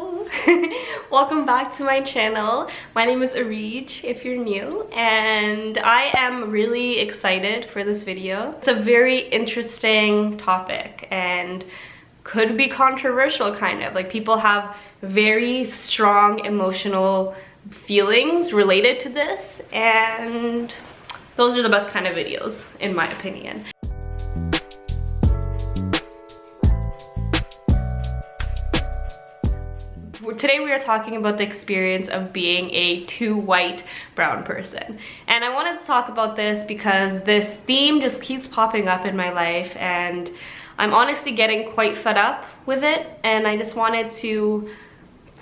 Hello! Welcome back to my channel. My name is 𝙨𝙗𝙗 if you're new, and I am really excited for this video. It's a very interesting topic and could be controversial, kind of. Like, people have very strong emotional feelings related to this, and those are the best kind of videos, in my opinion. Today we are talking about the experience of being a too white brown person. And I wanted to talk about this because this theme just keeps popping up in my life, and I'm honestly getting quite fed up with it, and I just wanted to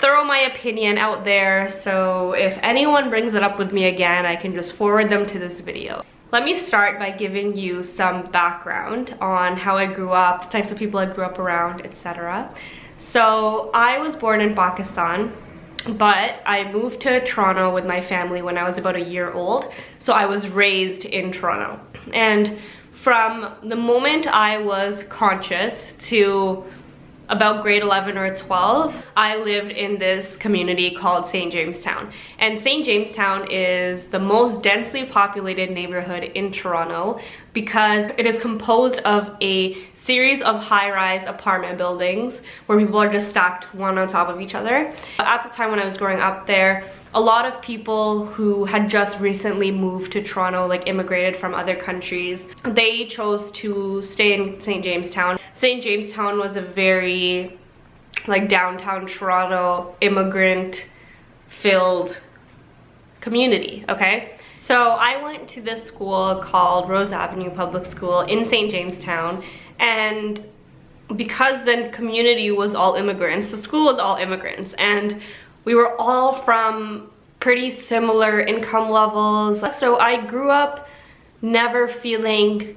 throw my opinion out there, so if anyone brings it up with me again, I can just forward them to this video. Let me start by giving you some background on how I grew up, the types of people I grew up around, etc. So I was born in Pakistan, but I moved to Toronto with my family when I was about a year old. So I was raised in Toronto. And from the moment I was conscious to about grade 11 or 12, I lived in this community called St. Jamestown. And St. Jamestown is the most densely populated neighborhood in Toronto because it is composed of a series of high-rise apartment buildings where people are just stacked one on top of each other. At the time when I was growing up there, a lot of people who had just recently moved to Toronto, like immigrated from other countries, they chose to stay in St. Jamestown. St. Jamestown was a very like downtown Toronto immigrant filled community, okay? So I went to this school called Rose Avenue Public School in St. Jamestown, and because the community was all immigrants, the school was all immigrants, and we were all from pretty similar income levels. So I grew up never feeling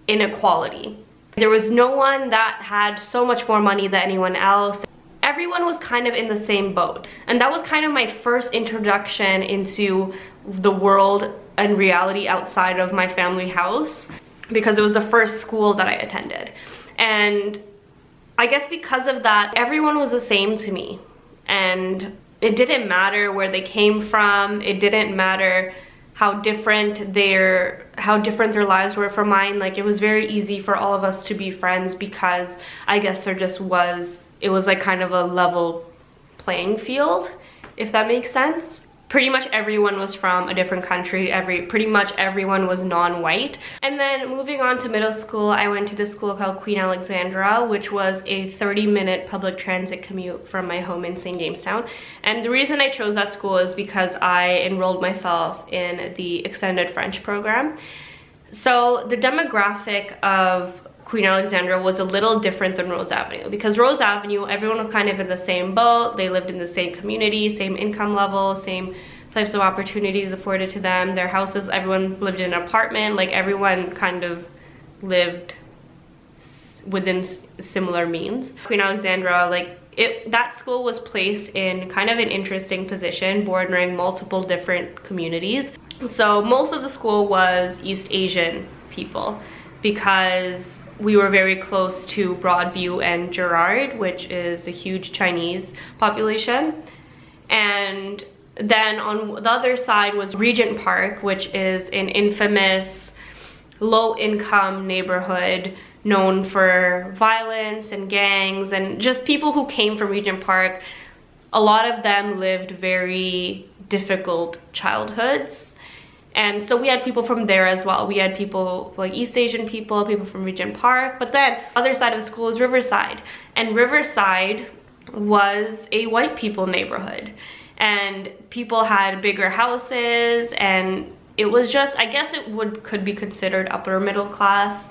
inequality. There was no one that had so much more money than anyone else. Everyone was kind of in the same boat. And that was kind of my first introduction into the world and reality outside of my family house, because it was the first school that I attended. And I guess because of that, everyone was the same to me. And it didn't matter where they came from. It didn't matter how different their lives were from mine. Like, it was very easy for all of us to be friends because I guess there just was, it was like kind of a level playing field, if that makes sense. Pretty much everyone was from a different country, pretty much everyone was non-white. And then moving on to middle school, I went to this school called Queen Alexandra, which was a 30-minute public transit commute from my home in St. Jamestown. And the reason I chose that school is because I enrolled myself in the extended French program. So the demographic of Queen Alexandra was a little different than Rose Avenue, because Rose Avenue, everyone was kind of in the same boat. They lived in the same community, same income level, same types of opportunities afforded to them. Their houses, everyone lived in an apartment. Like, everyone kind of lived within similar means. Queen Alexandra, that school was placed in kind of an interesting position, bordering multiple different communities. So most of the school was East Asian people, because we were very close to Broadview and Gerrard, which is a huge Chinese population. And then on the other side was Regent Park, which is an infamous low-income neighborhood known for violence and gangs, and just people who came from Regent Park. A lot of them lived very difficult childhoods. And so we had people from there as well. We had people like East Asian people from Regent Park, but then other side of the school is Riverside. And Riverside was a white people neighborhood. And people had bigger houses, and it was just, I guess it could be considered upper middle class.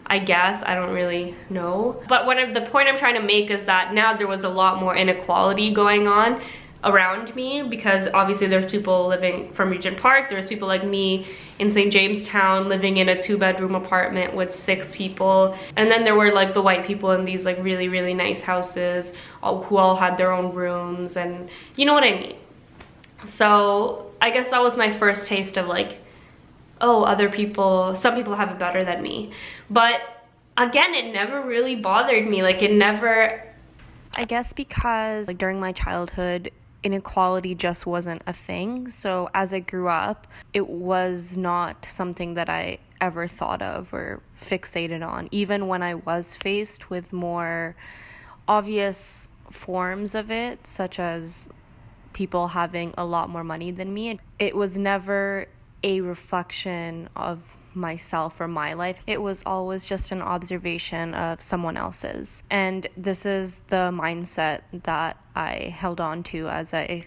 I guess, I don't really know. But the point I'm trying to make is that now there was a lot more inequality going on around me, because obviously there's people living from Regent Park, there's people like me in St. Jamestown living in a 2-bedroom apartment with 6 people, and then there were like the white people in these like really, really nice houses who all had their own rooms, and you know what I mean. So I guess that was my first taste of like, oh, some people have it better than me. But again, it never really bothered me. Like, it never I guess because like during my childhood, inequality just wasn't a thing. So as I grew up, it was not something that I ever thought of or fixated on. Even when I was faced with more obvious forms of it, such as people having a lot more money than me, it was never a reflection of myself or my life. It was always just an observation of someone else's. And this is the mindset that I held on to as I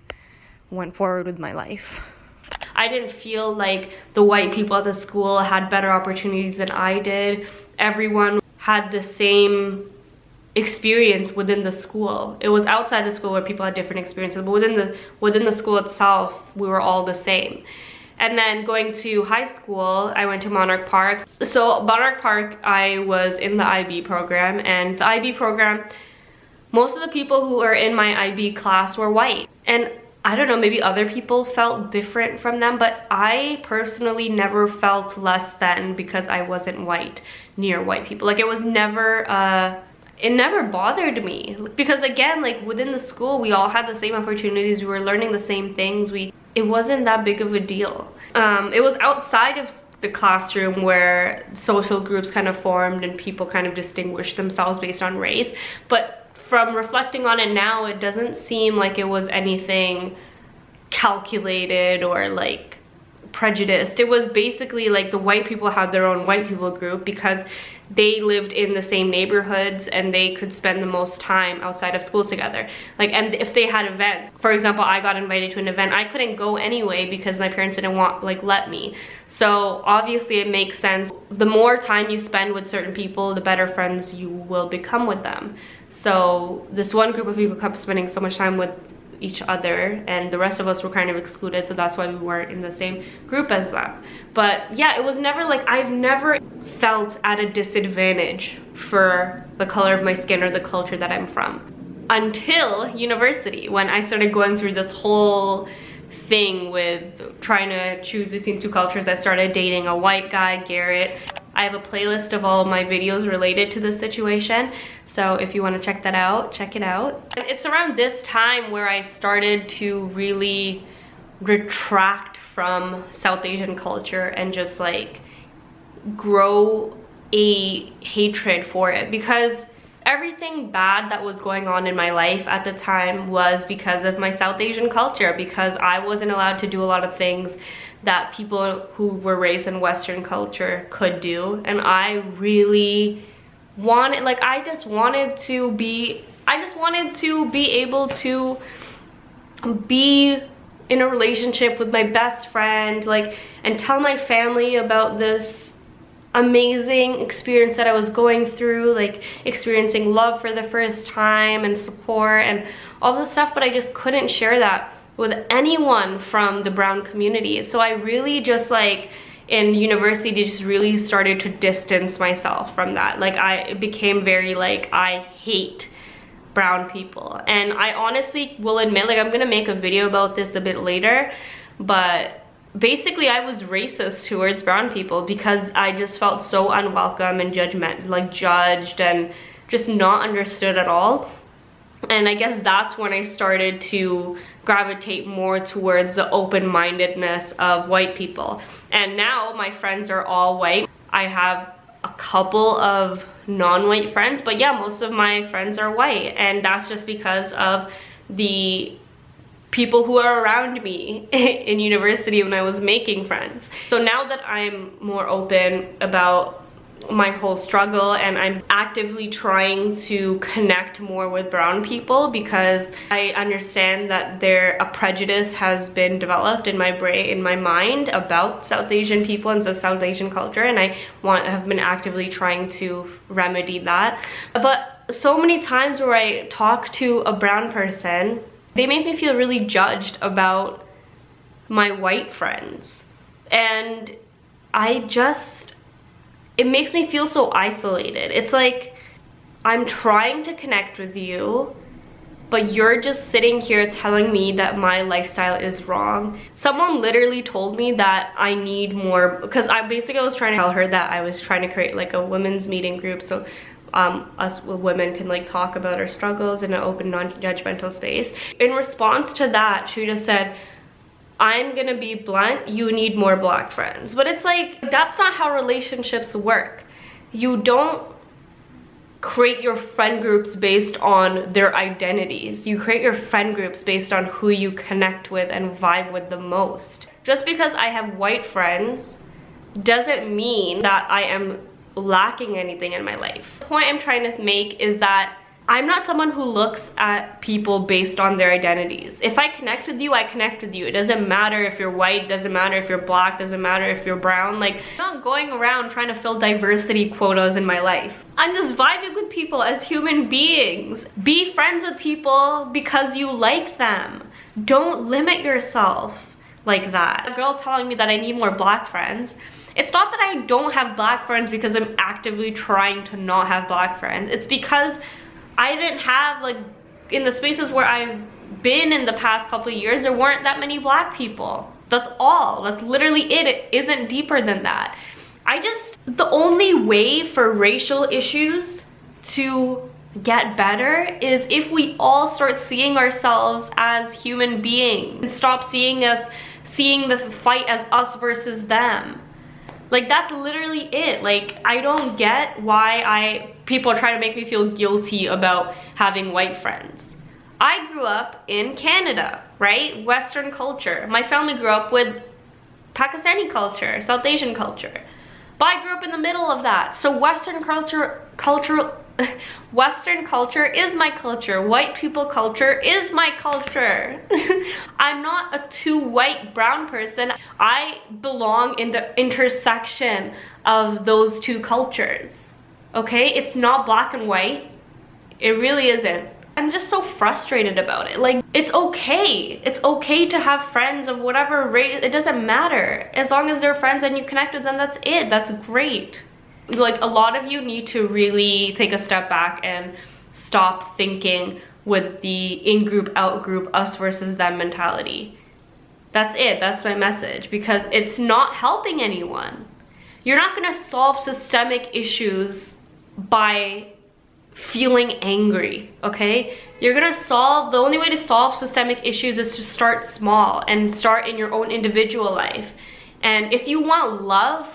went forward with my life. I didn't feel like the white people at the school had better opportunities than I did. Everyone had the same experience within the school. It was outside the school where people had different experiences, but within the school itself, we were all the same. And then going to high school, I went to Monarch Park. So Monarch Park, I was in the IB program, and the IB program, most of the people who were in my IB class were white. And I don't know, maybe other people felt different from them, but I personally never felt less than because I wasn't white near white people. Like, it was never, it never bothered me. Because again, like within the school, we all had the same opportunities, we were learning the same things, it wasn't that big of a deal. It was outside of the classroom where social groups kind of formed and people kind of distinguished themselves based on race. But from reflecting on it now, it doesn't seem like it was anything calculated or like prejudiced. It was basically like the white people had their own white people group because they lived in the same neighborhoods and they could spend the most time outside of school together. Like, and if they had events, for example, I got invited to an event, I couldn't go anyway because my parents didn't let me. So obviously it makes sense. The more time you spend with certain people, the better friends you will become with them. So this one group of people kept spending so much time with each other, and the rest of us were kind of excluded, so that's why we weren't in the same group as them. But yeah, it was never like, I've never felt at a disadvantage for the color of my skin or the culture that I'm from until university, when I started going through this whole thing with trying to choose between two cultures. I started dating a white guy, Garrett. I have a playlist of all of my videos related to this situation, so if you want to check that out, check it out. And it's around this time where I started to really retract from South Asian culture and just like grow a hatred for it, because everything bad that was going on in my life at the time was because of my South Asian culture, because I wasn't allowed to do a lot of things that people who were raised in Western culture could do. And I really wanted, like, I just wanted to be able to be in a relationship with my best friend, like, and tell my family about this amazing experience that I was going through, like experiencing love for the first time and support and all this stuff, but I just couldn't share that with anyone from the brown community. So I really just, like, in university, just really started to distance myself from that. Like, it became very like, I hate brown people. And I honestly will admit, like, I'm gonna make a video about this a bit later, but basically I was racist towards brown people because I just felt so unwelcome and judged and just not understood at all. And I guess that's when I started to gravitate more towards the open-mindedness of white people. And now my friends are all white. I have a couple of non-white friends, but yeah, most of my friends are white, and that's just because of the people who are around me in university when I was making friends. So now that I'm more open about my whole struggle, and I'm actively trying to connect more with brown people because I understand that a prejudice has been developed in my brain, in my mind, about South Asian people and the South Asian culture, and I have been actively trying to remedy that. But so many times where I talk to a brown person, they make me feel really judged about my white friends, and it makes me feel so isolated. It's like, I'm trying to connect with you, but you're just sitting here telling me that my lifestyle is wrong. Someone literally told me that I need more, because I was trying to tell her that I was trying to create like a women's meeting group, so us women can like talk about our struggles in an open, non-judgmental space. In response to that, she just said, I'm gonna be blunt, you need more Black friends. But it's like, that's not how relationships work. You don't create your friend groups based on their identities. You create your friend groups based on who you connect with and vibe with the most. Just because I have white friends doesn't mean that I am lacking anything in my life. The point I'm trying to make is that I'm not someone who looks at people based on their identities. If I connect with you, I connect with you. It doesn't matter if you're white, doesn't matter if you're Black, doesn't matter if you're brown. Like, I'm not going around trying to fill diversity quotas in my life. I'm just vibing with people as human beings. Be friends with people because you like them. Don't limit yourself like that. A girl telling me that I need more Black friends. It's not that I don't have Black friends because I'm actively trying to not have Black friends. It's because I didn't have, like, in the spaces where I've been in the past couple of years, there weren't that many Black people. That's all. That's literally it. It isn't deeper than that. The only way for racial issues to get better is if we all start seeing ourselves as human beings and stop seeing the fight as us versus them. Like, that's literally it. Like, I don't get why people try to make me feel guilty about having white friends. I grew up in Canada, right? Western culture. My family grew up with Pakistani culture, South Asian culture. But I grew up in the middle of that. So Western culture is my culture. White people culture is my culture. I'm not a too white brown person. I belong in the intersection of those two cultures. Okay? It's not black and white. It really isn't. I'm just so frustrated about it. Like, it's okay. It's okay to have friends of whatever race. It doesn't matter. As long as they're friends and you connect with them, that's it. That's great. Like, a lot of you need to really take a step back and stop thinking with the in-group, out-group, us versus them mentality. That's it. That's my message. Because it's not helping anyone. You're not gonna solve systemic issues by feeling angry, okay? You're gonna the only way to solve systemic issues is to start small and start in your own individual life. And if you want love,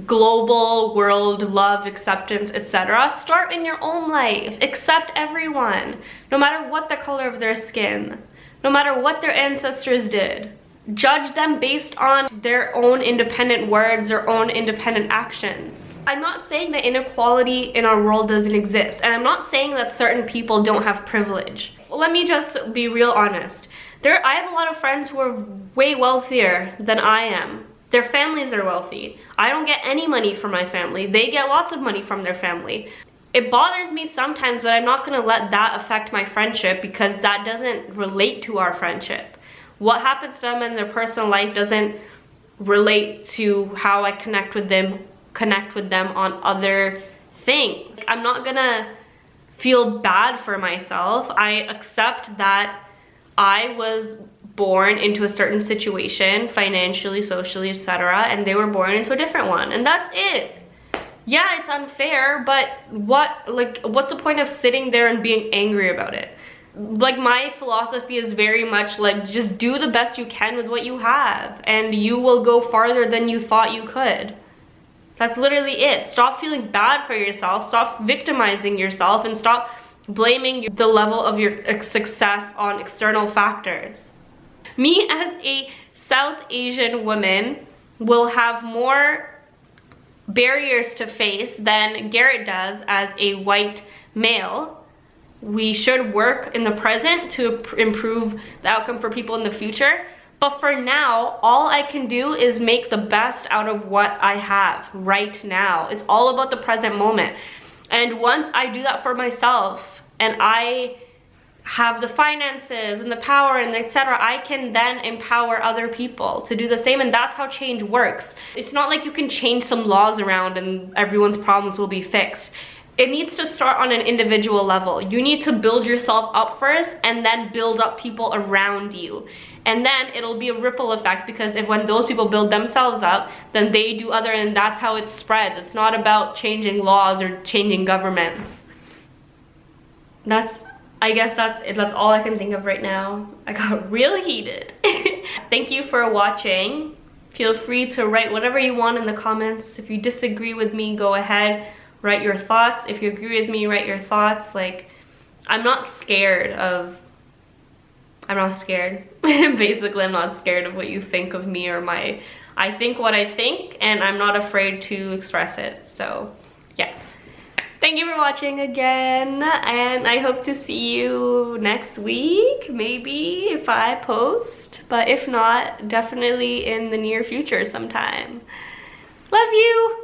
global world love, acceptance, etc., start in your own life. Accept everyone, no matter what the color of their skin, no matter what their ancestors did. Judge them based on their own independent words, their own independent actions. I'm not saying that inequality in our world doesn't exist, and I'm not saying that certain people don't have privilege. Let me just be real honest. I have a lot of friends who are way wealthier than I am. Their families are wealthy. I don't get any money from my family. They get lots of money from their family. It bothers me sometimes, but I'm not gonna let that affect my friendship because that doesn't relate to our friendship. What happens to them in their personal life doesn't relate to how I connect with them on other things. I'm not gonna feel bad for myself. I accept that I was born into a certain situation, financially, socially, etc., and they were born into a different one, and that's it. Yeah, it's unfair, but what's the point of sitting there and being angry about it? Like, my philosophy is very much like, just do the best you can with what you have, and you will go farther than you thought you could. That's literally it. Stop feeling bad for yourself, stop victimizing yourself, and stop blaming the level of your success on external factors. Me as a South Asian woman will have more barriers to face than Garrett does as a white male. We should work in the present to improve the outcome for people in the future. But for now, all I can do is make the best out of what I have right now. It's all about the present moment. And once I do that for myself and I have the finances and the power and etc., I can then empower other people to do the same, and that's how change works. It's not like you can change some laws around and everyone's problems will be fixed. It needs to start on an individual level. You need to build yourself up first and then build up people around you. And then it'll be a ripple effect, because when those people build themselves up, then they do and that's how it spreads. It's not about changing laws or changing governments. I guess that's it. That's all I can think of right now. I got real heated. Thank you for watching. Feel free to write whatever you want in the comments. If you disagree with me, go ahead, write your thoughts. If you agree with me, write your thoughts. Like, I'm not scared. Basically, I'm not scared of what you think of me or I think what I think, and I'm not afraid to express it. So yeah, thank you for watching again, and I hope to see you next week, maybe, if I post, but if not, definitely in the near future sometime. Love you.